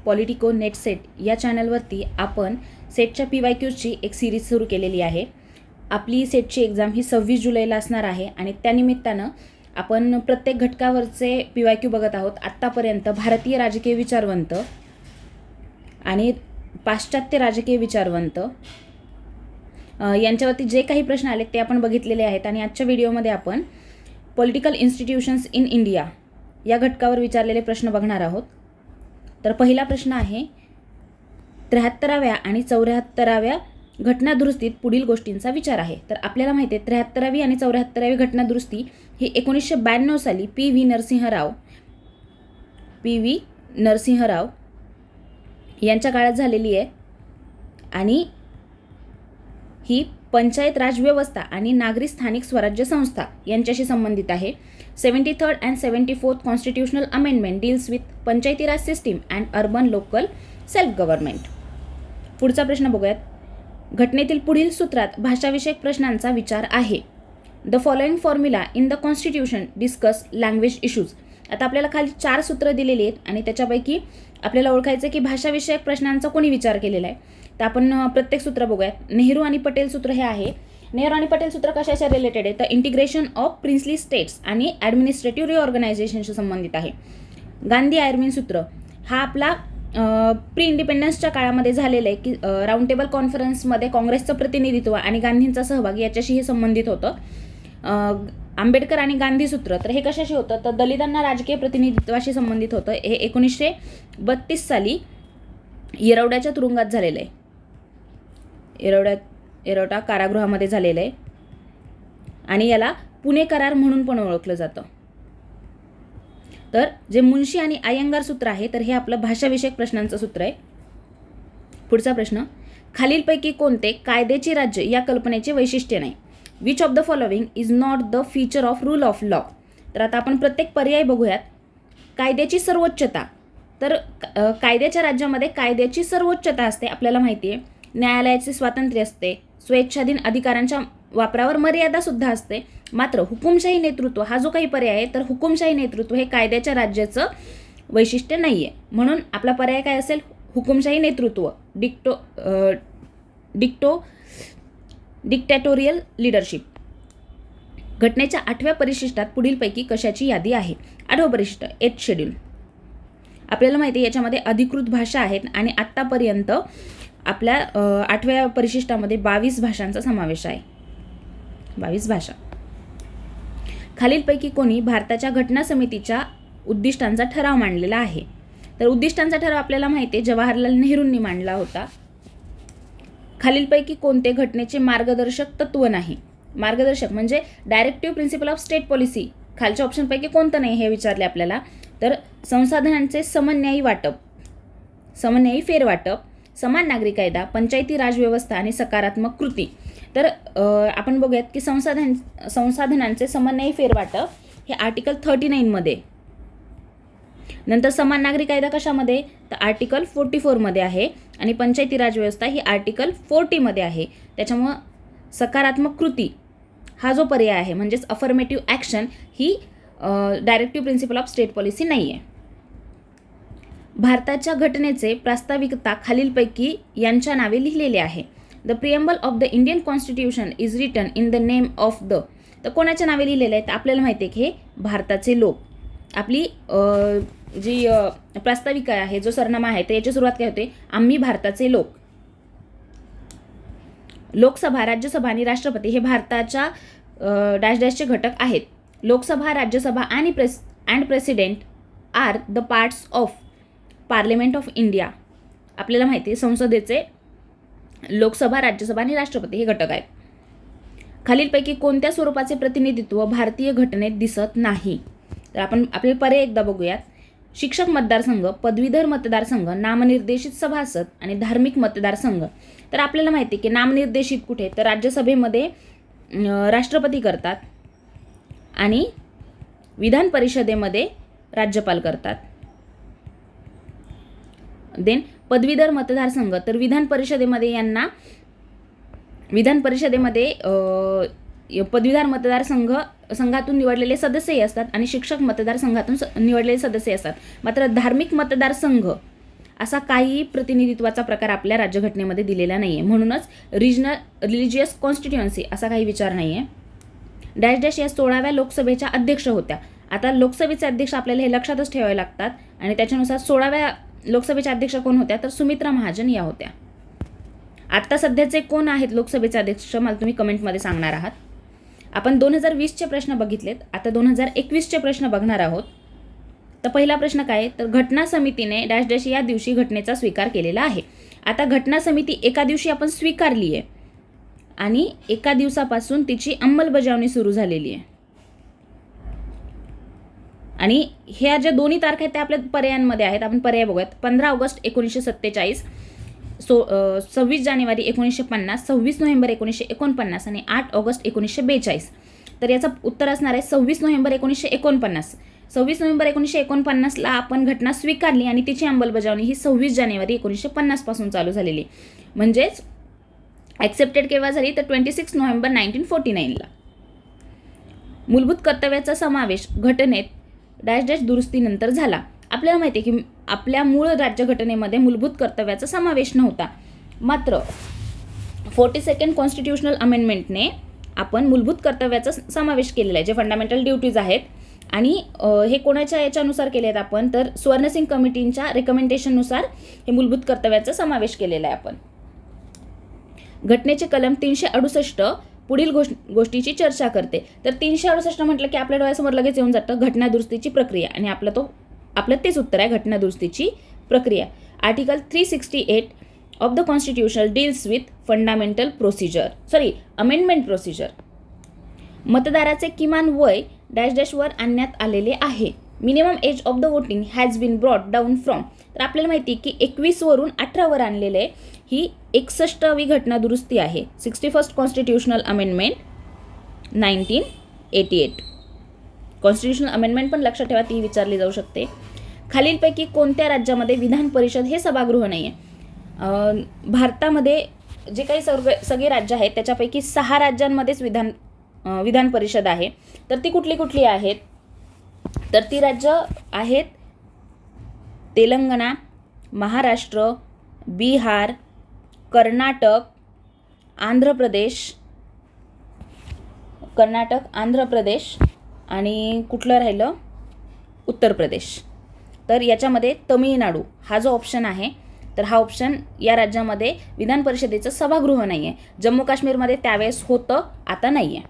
Politico net set या चॅनलवरती आपण सेटच्या PYQची एक सिरीज सुरू केलेली आहे. आपली सेटची एक्झाम ही 26 जुलैला असणार आहे आणि त्यानिमित्तानं आपण प्रत्येक घटकावरचे PYQ बघत आहोत. आत्तापर्यंत भारतीय राजकीय विचारवंत आणि पाश्चात्य राजकीय विचारवंत यांच्यावरती जे काही प्रश्न आले ते आपण बघितलेले आहेत आणि आजच्या व्हिडिओमध्ये आपण पॉलिटिकल इन्स्टिट्यूशन्स इन इंडिया या घटकावर विचारलेले प्रश्न बघणार आहोत. तर पहिला प्रश्न आहे 73व्या आणि 74व्या घटनादुरुस्तीत पुढील गोष्टींचा विचार आहे. तर आपल्याला माहिती आहे 73वी आणि 74वी घटनादुरुस्ती ही 1992 साली PV नरसिंहराव यांच्या काळात झालेली आहे आणि ही पंचायत राज व्यवस्था आणि नागरी स्थानिक स्वराज्य संस्था यांच्याशी संबंधित आहे. 73rd and 74th constitutional amendment deals with Panchayati Raj system and urban local self government. पुढचा प्रश्न बघूयात. घटनेतील पुढील सूत्रात भाषाविषयक प्रश्नांचा विचार आहे. The following formula in the constitution discuss language issues. आता आपल्याला खाली 4 सूत्र दिलेली आहेत आणि त्याच्यापैकी आपल्याला ओळखायचं की भाषाविषयक प्रश्नांचा कोणी विचार केलेला आहे. तर आपण प्रत्येक सूत्र बघूयात. नेहरू आणि पटेल सूत्र हे आहे. नेहरू आणि पटेल सूत्र कशाच्या रिलेटेड आहे तर इंटिग्रेशन ऑफ प्रिन्सली स्टेट्स आणि ॲडमिनिस्ट्रेटिव्ह रिऑर्गनायझेशनशी संबंधित आहे. गांधी आयर्विन सूत्र हा आपला प्री इंडिपेंडन्सच्या काळामध्ये झालेलं आहे की राऊंड टेबल कॉन्फरन्समध्ये काँग्रेसचं प्रतिनिधित्व आणि गांधींचा सहभाग याच्याशी हे संबंधित होतं. आंबेडकर आणि गांधी सूत्र तर हे कशाशी होतं तर दलितांना राजकीय प्रतिनिधित्वाशी संबंधित होतं. हे 1932 साली येरवड्याच्या तुरुंगात झालेलं आहे. येरवडा कारागृहामध्ये झालेलं आहे आणि याला पुणे करार म्हणून पण ओळखलं जातं. तर जे मुन्शी आणि अय्यंगार सूत्र आहे तर हे आपलं भाषाविषयक प्रश्नांचं सूत्र आहे. पुढचा प्रश्न. खालीलपैकी कोणते कायद्याची राज्य या कल्पनेचे वैशिष्ट्य नाही. Which of the following is not the feature of rule of law. तर आता आपण प्रत्येक पर्याय बघूयात. कायद्याची सर्वोच्चता तर कायद्याच्या राज्यामध्ये कायद्याची सर्वोच्चता असते आपल्याला माहिती आहे. न्यायालयाचे स्वातंत्र्य असते. स्वेच्छाधीन अधिकारांच्या वापरावर मर्यादासुद्धा असते. मात्र हुकुमशाही नेतृत्व हा जो काही पर्याय आहे तर हुकुमशाही नेतृत्व हे कायद्याच्या राज्याचं वैशिष्ट्य नाही आहे. म्हणून आपला पर्याय काय असेल हुकुमशाही नेतृत्व डिक्टॅटोरियल लीडरशिप. घटनेच्या 8व्या परिशिष्टात पुढीलपैकी कशाची यादी आहे. 8वं परिशिष्ट 8th शेड्यूल. आपल्याला माहिती आहे याच्यामध्ये अधिकृत भाषा आहेत आणि आत्तापर्यंत आपल्या 8व्या परिशिष्टामध्ये 22 भाषांचा समावेश आहे. 22 भाषा. खालीलपैकी कोणी भारताच्या घटना समितीच्या उद्दिष्टांचा ठराव मांडलेला आहे. तर उद्दिष्टांचा ठराव आपल्याला माहिती आहे जवाहरलाल नेहरूंनी मांडला होता. खालीलपैकी कोणते घटनेचे मार्गदर्शक तत्व नाही. मार्गदर्शक म्हणजे directive principle of state policy खालच्या ऑप्शनपैकी कोणतं नाही हे विचारले आपल्याला. तर संसाधनांचे समन्यायी फेरवाटप, समान नागरी कायदा, पंचायती राज व्यवस्था आणि सकारात्मक कृती. तर आपण बघूयात की संसाधनांचे समन्यायी फेरवाटप हे आर्टिकल 39 मध्ये. नंतर समान नागरी कायदा कशामध्ये तर आर्टिकल 44 मध्ये आहे आणि पंचायती राज व्यवस्था ही आर्टिकल 40 मध्ये आहे. त्याच्यामुळं सकारात्मक कृती हा जो पर्याय आहे म्हणजेच affirmative action he directive principle of state policy नाही आहे. भारताच्या घटनेचे प्रास्ताविकता खालीलपैकी यांच्या नावे लिहिलेले आहे. The preamble of the Indian constitution is written in the name of the. तर कोणाच्या नावे लिहिलेलं आहे तर आपल्याला माहिती आहे की हे भारताचे लोक. आपली जी प्रास्ताविका आहे जो सरनामा आहे तर याची सुरुवात काय होते आम्ही भारताचे लोक. लोकसभा, राज्यसभा आणि राष्ट्रपती हे भारताच्या डॅशचे घटक आहेत. लोकसभा, राज्यसभा आणि president are the parts of parliament of India. आपल्याला माहिती आहे संसदेचे लोकसभा, राज्यसभा आणि राष्ट्रपती हे घटक आहेत. खालीलपैकी कोणत्या स्वरूपाचे प्रतिनिधित्व भारतीय घटनेत दिसत नाही. तर आपण आपले पर्याय एकदा बघूयात. शिक्षक मतदारसंघ, पदवीधर मतदारसंघ, नामनिर्देशित सभासद आणि धार्मिक मतदारसंघ. तर आपल्याला माहिती आहे की नामनिर्देशित कुठे तर राज्यसभेमध्ये राष्ट्रपती करतात आणि विधान परिषदेमध्ये राज्यपाल करतात. देन पदवीधर मतदारसंघ तर विधान परिषदेमध्ये पदवीधर मतदारसंघातून निवडलेले सदस्यही असतात आणि शिक्षक मतदारसंघातून निवडलेले सदस्य असतात. मात्र धार्मिक मतदारसंघ असा काही प्रतिनिधित्वाचा प्रकार आपल्या राज्यघटनेमध्ये दिलेला नाही आहे. म्हणूनच रिलिजियस कॉन्स्टिट्युएन्सी असा काही विचार नाही आहे. डॅश डॅश या 16व्या लोकसभेच्या अध्यक्ष होत्या. आता लोकसभेचे अध्यक्ष आपल्याला हे लक्षातच ठेवावे लागतात आणि त्याच्यानुसार 16व्या लोकसभेच्या अध्यक्ष कोण होत्या तर सुमित्रा महाजन या होत्या. आत्ता सध्याचे कोण आहेत लोकसभेचे अध्यक्ष मला तुम्ही कमेंटमध्ये सांगणार आहात. आपण 2020चे प्रश्न बघितलेत, आता 2021चे प्रश्न बघणार आहोत. तर पहिला प्रश्न काय तर घटना समितीने डॅश डॅश या दिवशी घटनेचा स्वीकार केलेला आहे. आता घटना समिती एका दिवशी आपण स्वीकारली आहे आणि एका दिवसापासून तिची अंमलबजावणी सुरू झालेली आहे. आणि ह्या ज्या दोन्ही तारखा आहेत त्या आपल्या पर्यायांमध्ये आहेत. आपण पर्याय बघूयात. 15 ऑगस्ट 1947, 26 जानेवारी 1950, 26 नोव्हेंबर 1949 आणि 8 ऑगस्ट 1942. तर याचं उत्तर असणार आहे 26 नोव्हेंबर 1949. 26 नोव्हेंबर 1949ला आपण घटना स्वीकारली आणि तिची अंमलबजावणी ही 26 जानेवारी 1950 पासून चालू झालेली. म्हणजेच ॲक्सेप्टेड केव्हा झाली तर 26 नोव्हेंबर 1949ला. मूलभूत कर्तव्याचा समावेश घटनेत डॅश डॅश दुरुस्तीनंतर झाला. आपल्याला माहिती आहे की आपल्या मूळ राज्यघटनेमध्ये मूलभूत कर्तव्याचा समावेश नव्हता. मात्र 42nd कॉन्स्टिट्युशनल अमेंडमेंटने आपण मूलभूत कर्तव्याचा समावेश केलेला आहे, जे फंडामेंटल ड्युटीज आहेत. आणि हे कोणाच्या याच्यानुसार केले आहेत आपण तर स्वर्णसिंग कमिटींच्या रेकमेंडेशननुसार हे मूलभूत कर्तव्याचा समावेश केलेला आहे आपण. घटनेचे कलम 368 पुढील गोष्टीची चर्चा करते. तर 368 म्हटलं की आपल्या डोळ्यासमोर लगेच येऊन जातं घटना दुरुस्तीची प्रक्रिया आणि आपलं तेच उत्तर आहे घटना दुरुस्तीची प्रक्रिया. Article 368 of the constitution deals with fundamental amendment procedure. मतदाराचे किमान वय डॅश डॅशवर आणण्यात आलेले आहे. Minimum age of the voting has been brought down from. तर आपल्याला माहिती आहे की 21 वरून 18 वर आणलेले ही 61वी घटना दुरुस्ती आहे. 61st constitutional amendment 1988. Constitutional amendment पण लक्षात ठेवा, ती विचारली जाऊ शकते. खालीलपैकी कोणत्या राज्यामध्ये विधान परिषद हे सभागृह नाही आहे. भारतामध्ये जे काही सगळे राज्य आहेत त्याच्यापैकी 6 राज्यांमध्येच विधान परिषद आहे. तर ती कुठली आहेत तर ती राज्य आहेत तेलंगणा, महाराष्ट्र, बिहार, कर्नाटक, आंध्र प्रदेश आणि कुठलं राहिलं उत्तर प्रदेश. तर याच्यामध्ये तमिळनाडू हा जो ऑप्शन आहे तर हा ऑप्शन या राज्यामध्ये विधान परिषदेचं सभागृह नाही आहे. जम्मू काश्मीरमध्ये त्यावेळेस होतं, आता नाही आहे.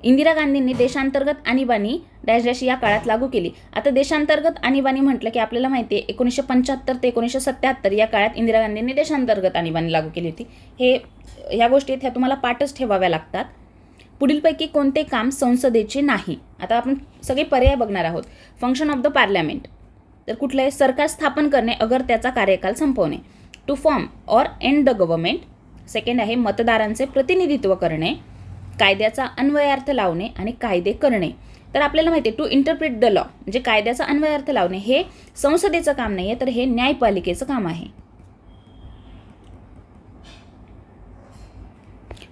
इंदिरा गांधींनी देशांतर्गत आणीबाणी डॅश डॅश या काळात लागू केली. आता देशांतर्गत आणीबाणी म्हटलं की आपल्याला माहिती आहे 1975 ते 1977 या काळात इंदिरा गांधींनी देशांतर्गत आणीबाणी लागू केली होती. ह्या गोष्टी ह्या तुम्हाला पाठच ठेवाव्या लागतात. पुढीलपैकी कोणते काम संसदेचे नाही. आता आपण सगळे पर्याय बघणार आहोत. फंक्शन ऑफ द पार्लमेंट तर कुठलं आहे सरकार स्थापन करणे अगर त्याचा कार्यकाल संपवणे. To form or end the government. Second आहे मतदारांचे प्रतिनिधित्व करणे. कायद्याचा अन्वयार्थ लावणे आणि कायदे करणे. तर आपल्याला माहिती आहे टू इंटरप्रिट द लॉ म्हणजे कायद्याचा अन्वयार्थ लावणे हे संसदेचं काम नाही आहे तर हे न्यायपालिकेचं काम आहे.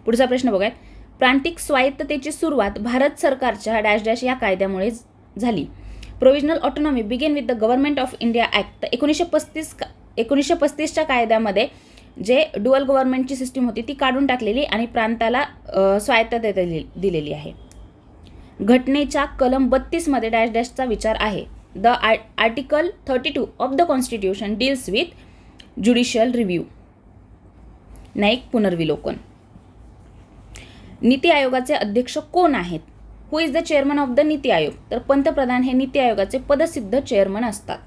पुढचा प्रश्न बघूयात. प्रांतिक स्वायत्ततेची सुरुवात भारत सरकारच्या डॅश डॅश या कायद्यामुळे झाली. Provisional autonomy begin with the government of India act. 1935च्या कायद्यामध्ये जे डुअल गव्हर्नमेंटची सिस्टीम होती ती काढून टाकलेली आणि प्रांताला स्वायत्तता दिलेली आहे. घटनेच्या कलम 32 मध्ये डॅश डॅशचा विचार आहे. The article 32 of the constitution deals with judicial review. न्यायिक पुनर्विलोकन. नीती आयोगाचे अध्यक्ष कोण आहेत. Who is the chairman of the NITI Aayog. तर पंतप्रधान हे नीती आयोगाचे पदसिद्ध चेअरमन असतात.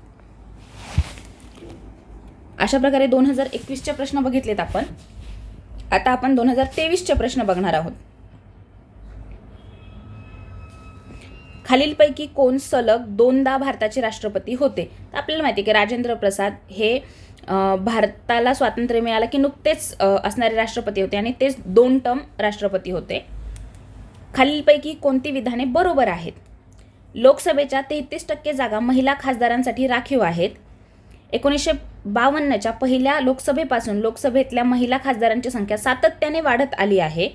अशा प्रकारे 2021चे प्रश्न बघितलेत आपण. आता आपण 2023चे प्रश्न बघणार आहोत. खालीलपैकी कोण सलग 2दा भारताचे राष्ट्रपती होते. तर आपल्याला माहिती आहे की राजेंद्र प्रसाद हे भारताला स्वातंत्र्य मिळालं की नुकतेच असणारे राष्ट्रपती होते आणि तेच 2 टर्म राष्ट्रपती होते. खालीलपैकी कोणती विधाने बरोबर आहेत. लोकसभेच्या 33% जागा महिला खासदारांसाठी राखीव आहेत. 1952च्या पहिल्या लोकसभेपासून लोकसभेतल्या महिला खासदारांची संख्या सातत्याने वाढत आली आहे.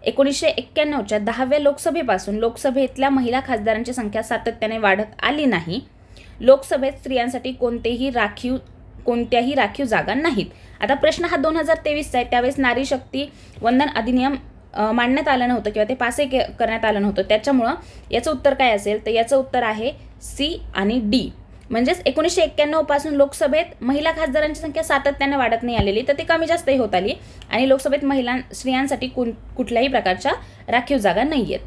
1991च्या 10व्या लोकसभेपासून लोकसभेतल्या महिला खासदारांची संख्या सातत्याने वाढत आली नाही. लोकसभेत स्त्रियांसाठी कोणतेही राखीव कोणत्याही राखीव जागा नाहीत. आता प्रश्न हा 2023चा आहे. त्यावेळेस नारी शक्ती वंदन अधिनियम मांडण्यात आलं नव्हतं किंवा ते पासही करण्यात आलं नव्हतं. त्याच्यामुळं याचं उत्तर काय असेल, तर याचं उत्तर आहे सी आणि डी. म्हणजेच 1991 पासून लोकसभेत महिला खासदारांची संख्या सातत्याने वाढत नाही आलेली, तर ती कमी जास्तही होत आली आणि लोकसभेत स्त्रियांसाठी कुठल्याही प्रकारच्या राखीव जागा नाही आहेत.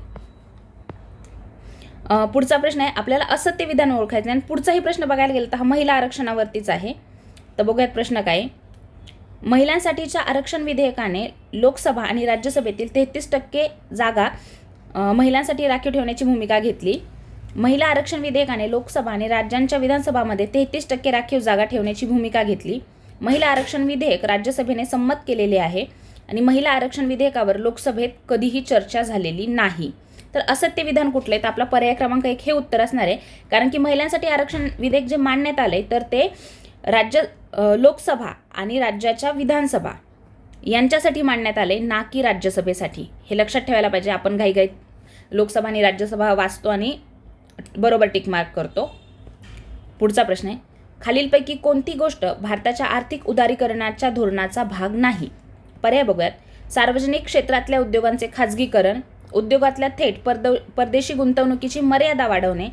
पुढचा प्रश्न आहे, आपल्याला असत्य विधान ओळखायचं आणि पुढचाही प्रश्न बघायला गेलं तर हा महिला आरक्षणावरतीच आहे. तर बघूयात प्रश्न काय. महिलांसाठीच्या आरक्षण विधेयकाने लोकसभा आणि राज्यसभेतील 33% जागा महिलांसाठी राखीव ठेवण्याची भूमिका घेतली. महिला आरक्षण विधेयकाने लोकसभा आणि राज्यांच्या विधानसभामध्ये 33% राखीव जागा ठेवण्याची भूमिका घेतली. महिला आरक्षण विधेयक राज्यसभेने संमत केलेले आहे आणि महिला आरक्षण विधेयकावर लोकसभेत कधीही चर्चा झालेली नाही. तर असत्य विधान कुठले, तर आपला पर्याय क्रमांक 1 हे उत्तर असणार आहे. कारण की महिलांसाठी आरक्षण विधेयक जे मांडण्यात आले तर ते लोकसभा आणि राज्याच्या विधानसभा यांच्यासाठी मांडण्यात आले, ना की राज्यसभेसाठी. हे लक्षात ठेवायला पाहिजे. आपण घाईघाईत लोकसभा आणि राज्यसभा वाचतो आणि बरोबर टिक मार्क करतो. पुढचा प्रश्न आहे, खालीलपैकी कोणती गोष्ट भारताच्या आर्थिक उदारीकरणाच्या धोरणाचा भाग नाही. पर्याय बघूयात. सार्वजनिक क्षेत्रातल्या उद्योगांचे खाजगीकरण, उद्योगातल्या थेट परदेशी गुंतवणुकीची मर्यादा वाढवणे,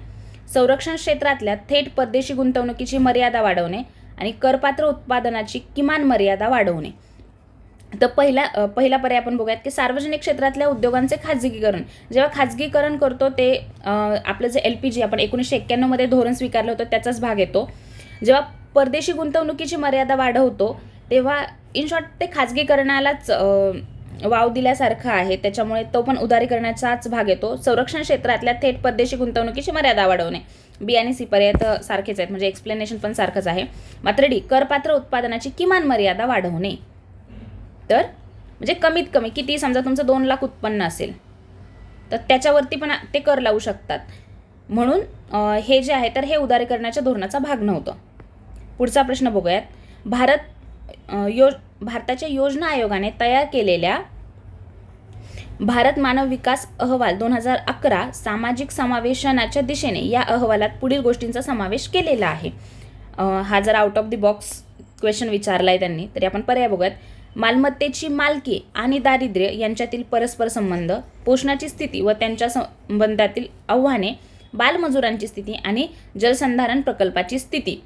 संरक्षण क्षेत्रातल्या थेट परदेशी गुंतवणुकीची मर्यादा वाढवणे आणि करपात्र उत्पादनाची किमान मर्यादा वाढवणे. तर पहिला पर्याय आपण बघूयात की सार्वजनिक क्षेत्रातल्या उद्योगांचे खाजगीकरण. जेव्हा खाजगीकरण करतो ते आपलं जे LPG आपण 1991 मध्ये धोरण स्वीकारलं होतं त्याचाच भाग येतो. जेव्हा परदेशी गुंतवणुकीची मर्यादा वाढवतो तेव्हा इन शॉर्ट ते खाजगीकरणालाच वाव दिल्यासारखं आहे, त्याच्यामुळे तो पण उदारीकरणाचाच भाग येतो. संरक्षण क्षेत्रातल्या थेट परदेशी गुंतवणुकीची मर्यादा वाढवणे. बी आणि सी पर्याय तर सारखेच आहेत, म्हणजे एक्सप्लेनेशन पण सारखंच आहे. मात्र डी, करपात्र उत्पादनाची किमान मर्यादा वाढवणे. तर म्हणजे कमीत कमी किती, समजा तुमचं 2 लाख उत्पन्न असेल तर त्याच्यावरती पण ते कर लावू शकतात. म्हणून हे जे आहे तर हे उदारीकरणाच्या धोरणाचा भाग नव्हतं. पुढचा प्रश्न बघूयात. भारताच्या योजना आयोगाने तयार केलेल्या भारत मानव विकास अहवाल 2011 सामाजिक समावेशनाच्या दिशेने या अहवालात पुढील गोष्टींचा समावेश केलेला आहे. हा जर out of the box question विचारला आहे त्यांनी, तरी आपण पर्याय बघूयात. मालमत्तेची मालकी आणि दारिद्र्य यांच्यातील परस्पर संबंध, पोषणाची स्थिती व त्यांच्या संबंधातील आव्हाने, बालमजुरांची स्थिती आणि जलसंधारण प्रकल्पाची स्थिती.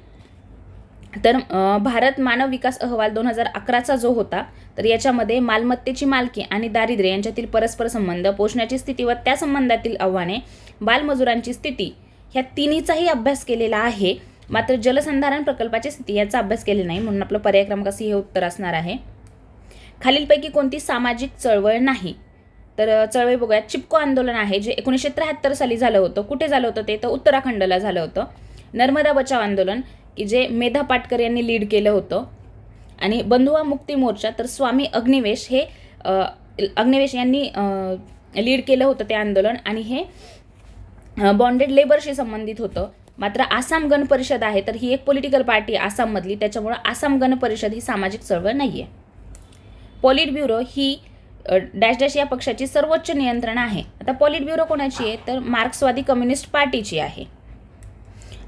तर भारत मानव विकास अहवाल 2011चा जो होता तर याच्यामध्ये मालमत्तेची मालकी आणि दारिद्र्य यांच्यातील परस्पर संबंध, पोषणाची स्थिती व त्या संबंधातील आव्हाने, बालमजुरांची स्थिती ह्या तिन्हीचाही अभ्यास केलेला आहे. मात्र जलसंधारण प्रकल्पाची स्थिती याचा अभ्यास केलेला नाही, म्हणून आपलं पर्याय क्रमांक सी हे उत्तर असणार आहे. खालीलपैकी कोणती सामाजिक चळवळ नाही. तर चळवळ बघूयात. चिपको आंदोलन आहे जे 1973 साली झालं होतं. कुठे झालं होतं ते तर उत्तराखंडला झालं होतं. नर्मदा बचाव आंदोलन की जे मेधा पाटकर यांनी लीड केलं होतं. आणि बंधुआ मुक्ती मोर्चा तर स्वामी अग्निवेश यांनी लीड केलं होतं ते आंदोलन आणि हे बॉन्डेड लेबरशी संबंधित होतं. मात्र आसाम गण परिषद आहे तर ही एक पॉलिटिकल पार्टी आसाममधली, त्याच्यामुळं आसाम गण परिषद ही सामाजिक चळवळ नाही आहे. पॉलिट ब्युरो ही डॅश डॅश या पक्षाची सर्वोच्च नियंत्रण आहे. आता पॉलिट ब्युरो कोणाची आहे तर मार्क्सवादी कम्युनिस्ट पार्टीची आहे.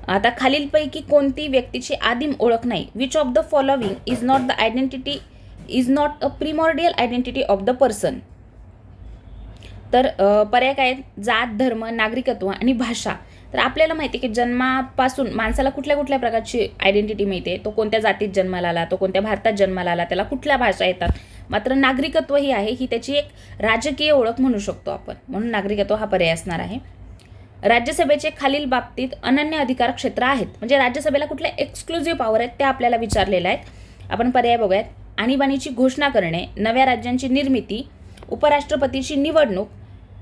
आता खालीलपैकी कोणती व्यक्तीची आदिम ओळख नाही. Which of the following is not a primordial identity of the person. तर पर्याय काय आहेत. जात, धर्म, नागरिकत्व आणि भाषा. तर आपल्याला माहिती आहे की जन्मापासून माणसाला कुठल्या कुठल्या प्रकारची आयडेंटिटी मिळते. तो कोणत्या जातीत जन्माला आला, तो कोणत्या भारतात जन्माला आला, त्याला कुठल्या भाषा येतात. मात्र नागरिकत्व ही आहे, ही त्याची एक राजकीय ओळख म्हणू शकतो आपण, म्हणून नागरिकत्व हा पर्याय असणार आहे. राज्यसभेचे खालील बाबतीत अनन्य अधिकार क्षेत्र आहेत. म्हणजे राज्यसभेला कुठल्या एक्सक्लुझिव्ह पॉवर आहेत ते आपल्याला विचारलेलं आहेत. आपण पर्याय बघूयात. आणीबाणीची घोषणा करणे, नव्या राज्यांची निर्मिती, उपराष्ट्रपतीची निवडणूक,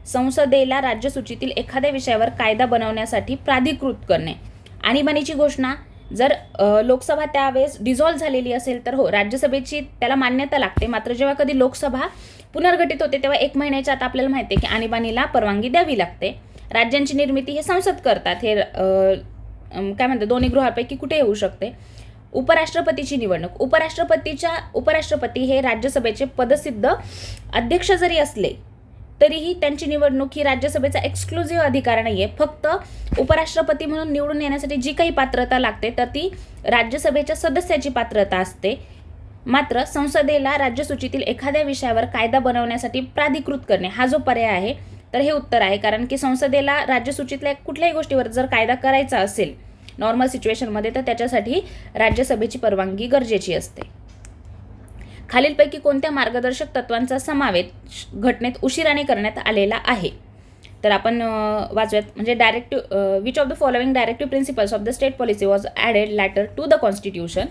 संसदेला राज्यसूचीतील एखाद्या विषयावर कायदा बनवण्यासाठी प्राधिकृत करणे. आणीबाणीची घोषणा जर लोकसभा त्यावेळेस डिझॉल्व्ह झालेली असेल तर हो, राज्यसभेची त्याला मान्यता लागते. मात्र जेव्हा कधी लोकसभा पुनर्गठित होते तेव्हा 1 महिन्याच्या आत आपल्याला माहिती आहे की आणीबाणीला परवानगी द्यावी लागते. राज्यांची निर्मिती हे संसद करतात. हे काय म्हणतात दोन्ही गृहापैकी कुठे येऊ शकते. उपराष्ट्रपतीची निवडणूक, उपराष्ट्रपती हे राज्यसभेचे पदसिद्ध अध्यक्ष जरी असले तरीही त्यांची निवडणूक ही राज्यसभेचा एक्सक्लुझिव्ह अधिकार नाही आहे. फक्त उपराष्ट्रपती म्हणून निवडून येण्यासाठी जी काही पात्रता लागते तर ती राज्यसभेच्या सदस्याची पात्रता असते. मात्र संसदेला राज्यसूचीतील एखाद्या विषयावर कायदा बनवण्यासाठी प्राधिकृत करणे हा जो पर्याय आहे तर हे उत्तर आहे. कारण की संसदेला राज्यसूचीतल्या कुठल्याही गोष्टीवर जर कायदा करायचा असेल नॉर्मल सिच्युएशनमध्ये तर त्याच्यासाठी राज्यसभेची परवानगी गरजेची असते. खालीलपैकी कोणत्या मार्गदर्शक तत्वांचा समावेश घटनेत उशिराने करण्यात आलेला आहे? तर आपण वाचूयात. म्हणजे which of the following directive principles of the state policy was added later to the constitution?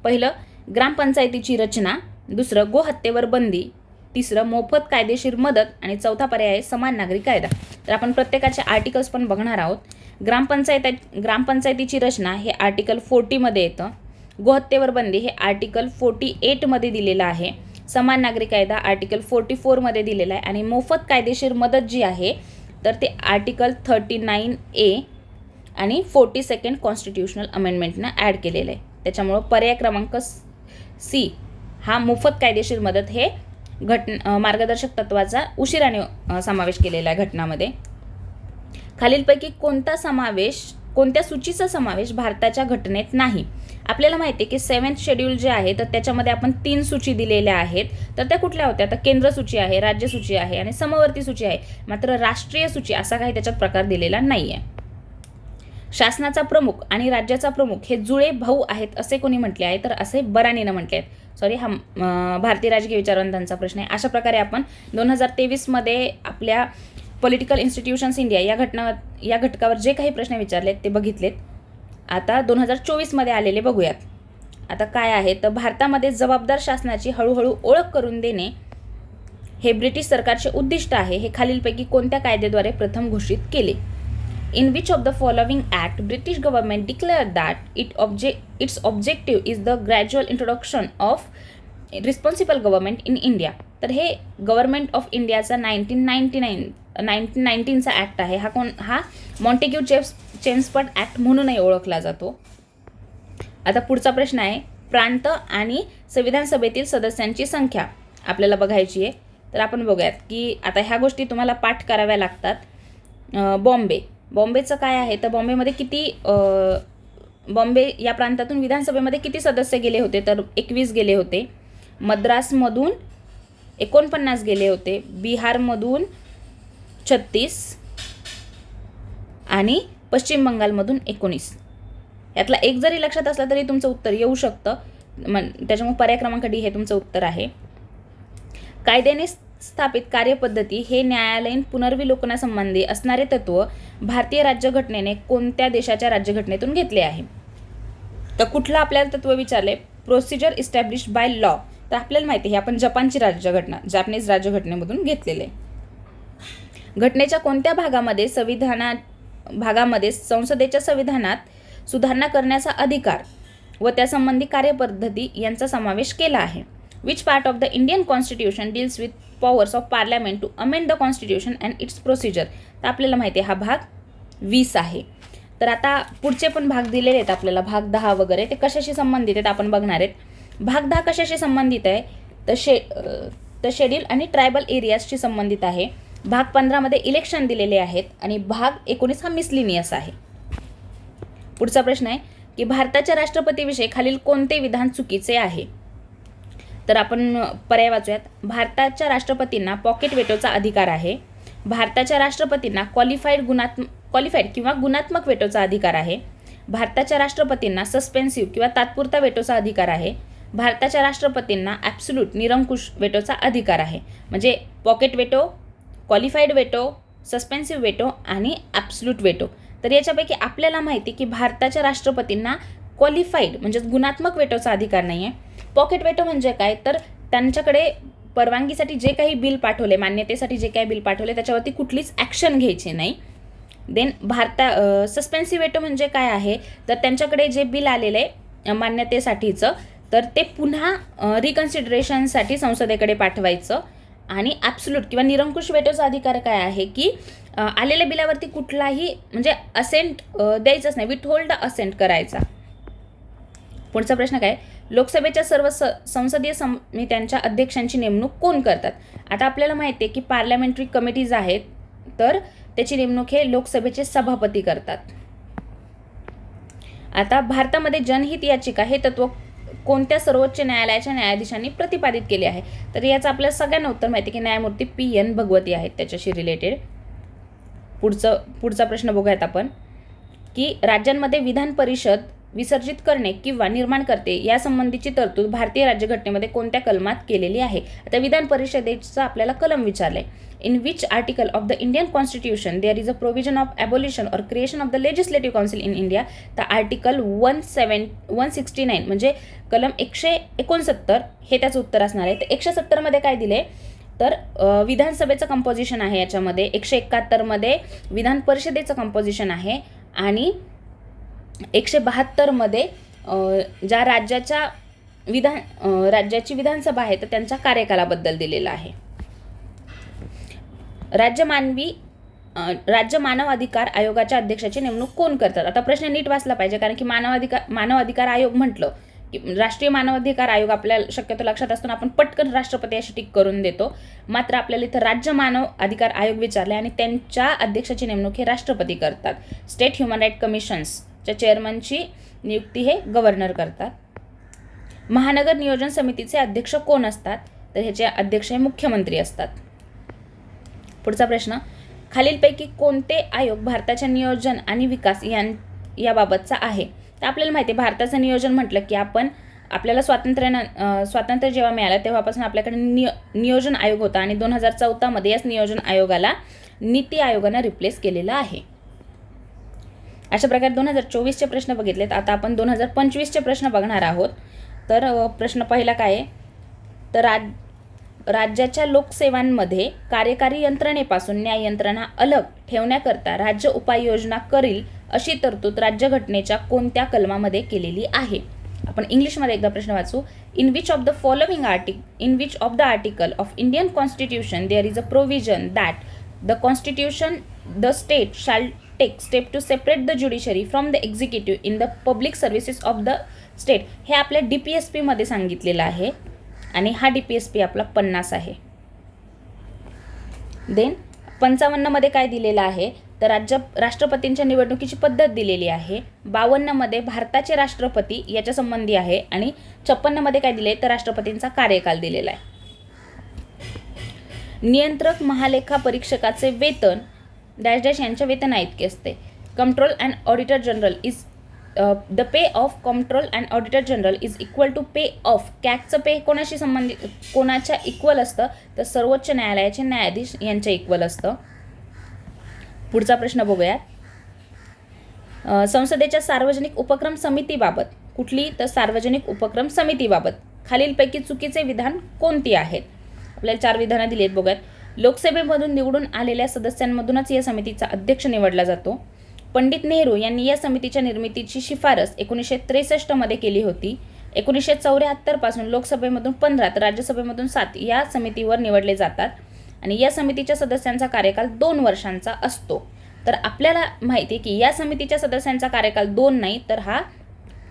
पहिलं, ग्रामपंचायतीची रचना. दुसरं, गोहत्येवर बंदी. तिसरं, मोफत कायदेशीर मदत. आणि चौथा पर्याय आहे समान नागरी कायदा. तर आपण प्रत्येकाचे आर्टिकल्स पण बघणार आहोत. ग्रामपंचायतीची रचना हे आर्टिकल 40 मध्ये येतं. गोहत्येवर बंदी हे आर्टिकल 48 मध्ये दिलेलं आहे. समान नागरी कायदा आर्टिकल 44 मध्ये दिलेला आहे. आणि मोफत कायदेशीर मदत जी आहे तर ते आर्टिकल 39A आणि 42nd कॉन्स्टिट्युशनल अमेंडमेंटनं ॲड केलेलं आहे. त्याच्यामुळं पर्याय क्रमांक सी हा मोफत कायदेशीर मदत हे मार्गदर्शक तत्वाचा उशिराने समावेश केलेला आहे घटनामध्ये. खालीलपैकी कोणत्या सूचीचा समावेश भारताच्या घटनेत नाही? आपल्याला माहिती आहे की 7th शेड्यूल जे आहे तर त्याच्यामध्ये आपण 3 सूची दिलेल्या आहेत. तर त्या कुठल्या होत्या? तर केंद्र सूची आहे, राज्य सूची आहे आणि समवर्ती सूची आहे. मात्र राष्ट्रीय सूची असा काही त्याच्यात प्रकार दिलेला नाही आहे. शासनाचा प्रमुख आणि राज्याचा प्रमुख हे जुळे भाऊ आहेत असे कोणी म्हटले आहे? तर असे बरानीनं म्हटले आहेत. सॉरी, हा भारतीय राजकीय विचारवंतांचा प्रश्न आहे. अशा प्रकारे आपण 2023 मध्ये आपल्या पॉलिटिकल इन्स्टिट्यूशन्स इंडिया या घटकावर जे काही प्रश्न विचारलेत ते बघितलेत. आता 2024 मध्ये आलेले बघूयात. आता काय आहे तर भारतामध्ये जबाबदार शासनाची हळूहळू ओळख करून देणे हे ब्रिटिश सरकारचे उद्दिष्ट आहे. हे खालीलपैकी कोणत्या कायद्याद्वारे प्रथम घोषित केले? In which of the following act British government declared that its objective is the gradual introduction of responsible government in India? तर हे गव्हर्नमेंट ऑफ इंडियाचा 1919चा ॲक्ट आहे. हा मॉन्टेग्यू चेम्सफर्ड ॲक्ट म्हणूनही ओळखला जातो. आता पुढचा प्रश्न आहे, प्रांत आणि संविधान सभेतील सदस्यांची संख्या आपल्याला बघायची आहे. तर आपण बघूयात की आता ह्या गोष्टी तुम्हाला पाठ कराव्या लागतात. बॉम्बेचं काय आहे तर बॉम्बे या प्रांतातून विधानसभेमध्ये किती सदस्य गेले होते? तर 21 गेले होते. मद्रासमधून 49 गेले होते. बिहारमधून 36 आणि पश्चिम बंगालमधून 19. यातला एक जरी लक्षात असला तरी तुमचं उत्तर येऊ शकतं. त्याच्यामुळे पर्याय क्रमांक डी हे तुमचं उत्तर आहे. कायद्याने स्थापित कार्यपद्धती हे न्यायालयीन पुनर्विलोकनासंबंधी असणारे तत्व भारतीय राज्यघटनेने कोणत्या देशाच्या राज्यघटनेतून घेतले आहे? तर कुठलं आपल्याला तत्व विचारले? Procedure established by law. तर आपल्याला माहिती आहे आपण जपानची जॅपनीज राज्यघटनेमधून घेतलेले. घटनेच्या कोणत्या भागामध्ये संसदेच्या संविधानात सुधारणा करण्याचा अधिकार व त्यासंबंधी कार्यपद्धती यांचा समावेश केला आहे? Which part of the Indian Constitution deals with powers of Parliament to amend the Constitution and its procedure? तर आपल्याला माहिती आहे हा भाग 20 आहे. तर आता पुढचे पण भाग दिलेले आहेत आपल्याला, भाग 10 वगैरे, ते कशाशी संबंधित आहेत आपण बघणार आहेत. भाग 10 कशाशी संबंधित आहे तर शेड्यूल आणि ट्रायबल एरियाजशी संबंधित आहे. भाग 15 मध्ये इलेक्शन दिलेले आहेत आणि भाग 19 हा मिसलिनियस आहे. पुढचा प्रश्न आहे की भारताच्या राष्ट्रपतीविषयी खालील कोणते विधान चुकीचे आहे? तर आपण पर्याय वाचूयात. भारताच्या राष्ट्रपतींना पॉकेट वेटोचा अधिकार आहे. भारताच्या राष्ट्रपतींना क्वालिफाईड किंवा गुणात्मक वेटोचा अधिकार आहे. भारताच्या राष्ट्रपतींना सस्पेन्सिव्ह किंवा तात्पुरता वेटोचा अधिकार आहे. भारताच्या राष्ट्रपतींना ॲब्सोल्यूट निरंकुश वेटोचा अधिकार आहे. म्हणजे pocket veto, qualified veto, suspensive veto आणि ॲब्सोल्यूट वेटो. तर याच्यापैकी आपल्याला माहिती की भारताच्या राष्ट्रपतींना क्वालिफाईड म्हणजे गुणात्मक वेटोचा अधिकार नाही आहे. पॉकेट वेटो म्हणजे काय तर त्यांच्याकडे परवानगीसाठी जे काही बिल पाठवले, मान्यतेसाठी जे काही बिल पाठवले त्याच्यावरती कुठलीच ॲक्शन घ्यायची नाही. देन सस्पेन्सिव्ह वेटो म्हणजे काय आहे तर त्यांच्याकडे जे बिल आलेलं आहे मान्यतेसाठीचं तर ते पुन्हा रिकन्सिडरेशनसाठी संसदेकडे पाठवायचं. आणि ॲब्सोल्यूट किंवा निरंकुश वेटोचा अधिकार काय आहे की आलेल्या बिलावरती कुठलाही म्हणजे असेंट द्यायचंच नाही, विथहोल्ड असेंट करायचा. पुढचा प्रश्न काय, लोकसभेच्या सर्व संसदीय समित्यांच्या अध्यक्षांची नेमणूक कोण करतात? आता आपल्याला माहिती आहे की पार्लमेंटरी कमिटीज आहेत, तर त्याची नेमणूक हे लोकसभेचे सभापती करतात. आता भारतामध्ये जनहित याचिका हे तत्व कोणत्या सर्वोच्च न्यायालयाच्या न्यायाधीशांनी प्रतिपादित केले आहे? तर याचं आपल्याला सगळ्यांना उत्तर माहिती की न्यायमूर्ती PN भगवती आहेत त्याच्याशी रिलेटेड. पुढचा प्रश्न बघूयात आपण की राज्यांमध्ये विधान परिषद विसर्जित करणे किंवा निर्माण करते यासंबंधीची तरतूद भारतीय राज्यघटनेमध्ये कोणत्या कलमात केलेली आहे? आता विधान परिषदेचा आपल्याला कलम विचारले. In which article of the Indian constitution there is a provision of abolition or creation of the legislative council in India? तर आर्टिकल 169 म्हणजे कलम 169 हे त्याचं उत्तर असणार आहे. तर 170 मध्ये काय दिले, तर विधानसभेचं कंपोजिशन आहे याच्यामध्ये, 171 मध्ये विधान परिषदेचं कंपोजिशन आहे आणि 172 मध्ये ज्या राज्याची विधानसभा आहे तर त्यांच्या कार्यकालाबद्दल दिलेला आहे. राज्य मानव अधिकार आयोगाच्या अध्यक्षाची नेमणूक कोण करतात? आता प्रश्न नीट वाचला पाहिजे, कारण की मानव अधिकार आयोग म्हटलं की राष्ट्रीय मानव अधिकार आयोग आपल्याला शक्यतो लक्षात असतो, आपण पटकन राष्ट्रपती अशी टिक करून देतो. मात्र आपल्याला इथं राज्य मानव अधिकार आयोग विचारले आणि त्यांच्या अध्यक्षाची नेमणूक हे राष्ट्रपती करतात. स्टेट ह्युमन राईट कमिशन्सच्या चेअरमनची नियुक्ती हे गव्हर्नर करतात. महानगर नियोजन समितीचे अध्यक्ष कोण असतात? तर ह्याचे अध्यक्ष हे मुख्यमंत्री असतात. पुढचा प्रश्न, खालीलपैकी कोणते आयोग भारताच्या नियोजन आणि विकास याबाबतचा आहे? तर आपल्याला माहिती आहे भारताचं नियोजन म्हटलं की आपल्याला स्वातंत्र्य जेव्हा मिळालं तेव्हापासून आपल्याकडे नियोजन आयोग होता आणि 2014 मध्ये याच नियोजन आयोगाला नीती आयोगानं रिप्लेस केलेलं आहे. अशा प्रकारे 2024चे प्रश्न बघितलेत. आता आपण 2025चे प्रश्न बघणार आहोत. तर प्रश्न पहिला काय आहे, तर राज्याच्या लोकसेवांमध्ये कार्यकारी यंत्रणेपासून न्याय यंत्रणा अलग ठेवण्याकरता राज्य उपाययोजना करील अशी तरतूद राज्यघटनेच्या कोणत्या कलमामध्ये केलेली आहे? आपण इंग्लिशमध्ये एकदा प्रश्न वाचू. In which of the article of Indian constitution there is a provision that the constitution the state shall take step to separate the judiciary from the executive in the public services of the state? हे आपल्या DPSP मध्ये सांगितलेलं आहे आणि हा DPSP आपला 50 आहे. Then 55 मध्ये काय दिलेलं आहे, तर राष्ट्रपतींच्या निवडणुकीची पद्धत दिलेली आहे. 52 मध्ये भारताचे राष्ट्रपती याच्या संबंधी आहे आणि 56 मध्ये काय दिले, तर राष्ट्रपतींचा कार्यकाल दिलेला आहे. नियंत्रक महालेखा परीक्षकाचे वेतन डॅश डॅश यांच्या वेतना इतके असते. Control and auditor general is the pay of control and auditor general is equal to pay of कॅगचं पे कोणाशी संबंधित कोणाच्या इक्वल असतं, तर सर्वोच्च न्यायालयाचे न्यायाधीश यांच्या इक्वल असतं. पुढचा प्रश्न बघूया. संसदेच्या सार्वजनिक उपक्रम समितीबाबत कुठली, तर सार्वजनिक उपक्रम समितीबाबत खालीलपैकी चुकीचे विधान कोणती आहेत? आपल्याला 4 विधानं दिली आहेत, बघूयात. लोकसभेमधून निवडून आलेल्या सदस्यांमधूनच या समितीचा अध्यक्ष निवडला जातो. पंडित नेहरू यांनी या समितीच्या निर्मितीची शिफारस 1963 मध्ये केली होती. 1974 पासून लोकसभेमधून 15 तर राज्यसभेमधून 7 या समितीवर निवडले जातात आणि या समितीच्या सदस्यांचा कार्यकाल 2 वर्षांचा असतो. तर आपल्याला माहिती आहे की या समितीच्या सदस्यांचा कार्यकाल 2 नाही तर हा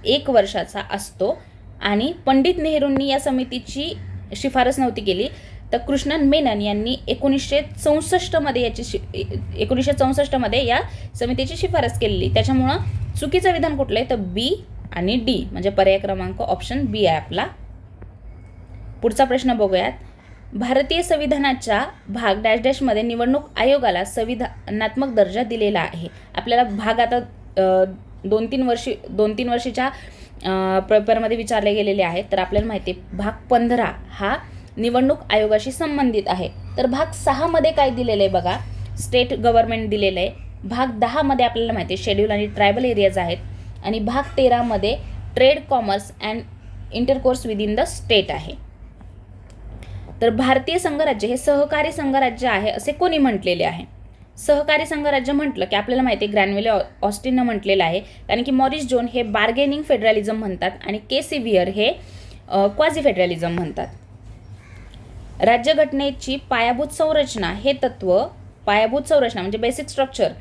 1 वर्षाचा असतो आणि पंडित नेहरूंनी या समितीची शिफारस नव्हती केली, तर कृष्णन मेनन यांनी 1964 मध्ये या समितीची शिफारस केलेली. त्याच्यामुळं चुकीचं विधान कुठलं आहे, तर B आणि D म्हणजे पर्याय क्रमांक ऑप्शन B आहे आपला. पुढचा प्रश्न बघूयात. भारतीय संविधानाच्या भाग डॅश डॅशमध्ये निवडणूक आयोगाला संविधानात्मक दर्जा दिलेला आहे. आपल्याला भाग आता 2-3 वर्षीच्या पेपरमध्ये विचारले गेलेले आहेत. तर आपल्याला माहिती आहे भाग 15 हा निवडणूक आयोगाशी संबंधित आहे. तर भाग 6 मध्ये काय दिलेलं आहे बघा, स्टेट गव्हर्नमेंट दिलेलं आहे. भाग 10 मध्ये आपल्याला माहिती आहे शेड्यूल आणि ट्रायबल एरियाज आहेत आणि भाग 13 मध्ये trade, commerce and intercourse within the state आहे. तर भारतीय संघराज्य हे सहकारी संघराज्य आहे असे कोणी म्हटलेले आहे? सहकारी संघराज्य म्हटलं की आपल्याला माहिती आहे ग्रॅन्युले ऑस्टिननं म्हटलेलं आहे, कारण की मॉरिस जोन हे बार्गेनिंग फेडरलिझम म्हणतात आणि के.सी. वियर हे क्वाझी फेडरलिझम म्हणतात. राज्यघटनेची पायाभूत संरचना हे तत्व, पायाभूत संरचना म्हणजे basic structure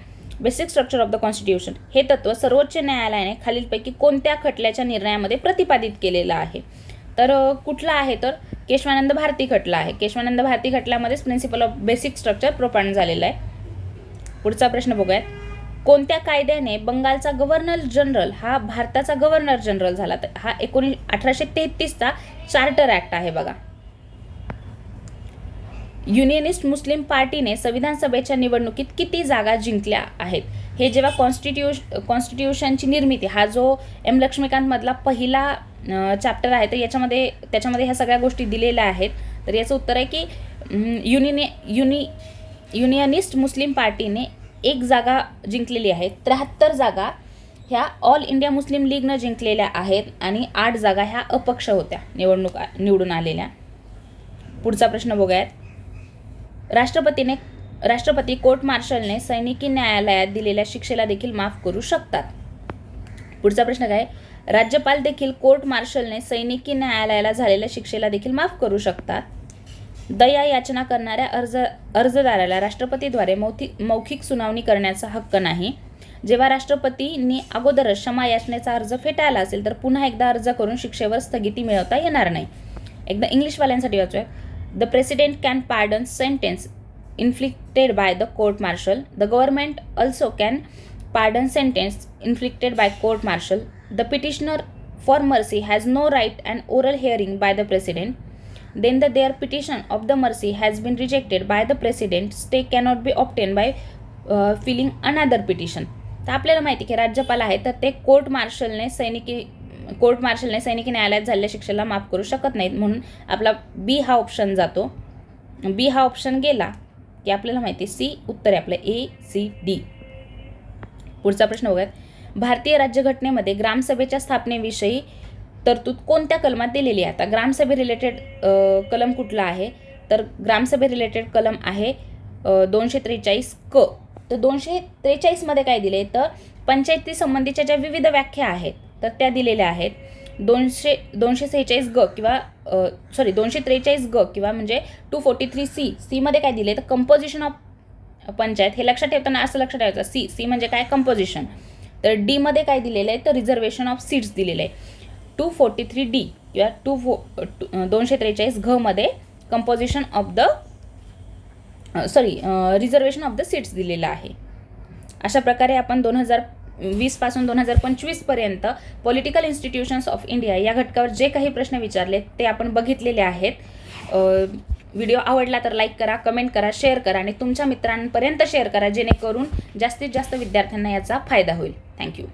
basic structure of the constitution हे तत्त्व सर्वोच्च न्यायालयाने खालीलपैकी कोणत्या खटल्याच्या निर्णयामध्ये प्रतिपादित केलेलं आहे? तर कुठला आहे? तर केशवानंद भारती खटला आहे. केशवानंद भारती खटल्यामध्येच principle of basic structure propound झालेला आहे. पुढचा प्रश्न बघूयात. कोणत्या कायद्याने बंगालचा गव्हर्नर जनरल हा भारताचा गव्हर्नर जनरल झाला? तर हा 1833चा चार्टर ॲक्ट आहे बघा. युनियनिस्ट मुस्लिम पार्टीने संविधान सभेच्या निवडणुकीत किती जागा जिंकल्या आहेत? हे जेव्हा कॉन्स्टिट्यूशनची निर्मिती, हा जो एम लक्ष्मीकांत मधला पहिला चॅप्टर आहे, तर त्याच्यामध्ये ह्या सगळ्या गोष्टी दिलेल्या आहेत. तर याचं उत्तर आहे की युनियनिस्ट मुस्लिम पार्टीने 1 जागा जिंकलेली आहे. 73 जागा ह्या ऑल इंडिया मुस्लिम लीगनं जिंकलेल्या आहेत आणि 8 जागा ह्या अपक्ष होत्या निवडून आलेल्या. पुढचा प्रश्न बघूयात. राष्ट्रपती कोर्ट मार्शलने सैनिकी न्यायालयात दिलेल्या शिक्षेला देखील माफ करू शकतात. पुढचा प्रश्न काय? राज्यपाल देखील कोर्ट मार्शलने सैनिकी न्यायालयाला झालेल्या शिक्षेला देखील माफ करू शकतात. दया याचना करणाऱ्या अर्जदाराला राष्ट्रपतीद्वारे मौखिक सुनावणी करण्याचा हक्क नाही. जेव्हा राष्ट्रपतींनी अगोदरच क्षमा याचनेचा अर्ज फेटाळला असेल तर पुन्हा एकदा अर्ज करून शिक्षेवर स्थगिती मिळवता येणार नाही. एकदा इंग्लिशवाल्यांसाठी वाचूया. The President can pardon sentence inflicted by the court martial. The government also can pardon sentence inflicted by court martial. The petitioner for mercy has no right an oral hearing by the President. Then their petition of the mercy has been rejected by the President. Stay cannot be obtained by filing another petition. तर आपल्याला माहिती की राज्यपाल आहे तर ते court मार्शलने सैनिकी न्यायालयात झालेल्या शिक्षेला माफ करू शकत नाहीत. म्हणून आपला बी हा ऑप्शन जातो. बी हा ऑप्शन गेला की आपल्याला माहिती सी उत्तर आहे आपलं ACD. पुढचा प्रश्न बघूयात. भारतीय राज्यघटनेमध्ये ग्रामसभेच्या स्थापनेविषयी तरतूद कोणत्या कलमात दिलेली आहे? आता ग्रामसभे रिलेटेड कलम कुठला आहे? तर ग्रामसभे रिलेटेड कलम आहे 243 क. तर 243 काय दिले? तर पंचायती संबंधीच्या ज्या विविध व्याख्या आहेत तर त्या दिलेल्या आहेत. 246 ग किंवा 243 ग किंवा म्हणजे 243 सी मध्ये काय दिले? तर कंपोजिशन ऑफ पंचायत. हे लक्षात ठेवताना असं लक्षात ठेवायचं सी म्हणजे काय? कंपोजिशन. तर डी मध्ये काय दिलेलं आहे? तर रिझर्वेशन ऑफ सीट्स दिलेलं आहे. 243 डी किंवा 243 घ मध्ये composition of the reservation of the seats दिलेलं आहे. अशा प्रकारे आपण 2020 पासून 2025 पर्यंत पॉलिटिकल इन्स्टिट्यूशन्स ऑफ इंडिया या घटकावर जे काही प्रश्न विचारले ते आपण बघितलेले आहेत. व्हिडिओ आवडला तर लाईक करा, कमेंट करा, शेअर करा आणि तुमच्या मित्रांपर्यंत शेअर करा जेणेकरून जास्तीत जास्त विद्यार्थ्यांना याचा फायदा होईल. थँक्यू.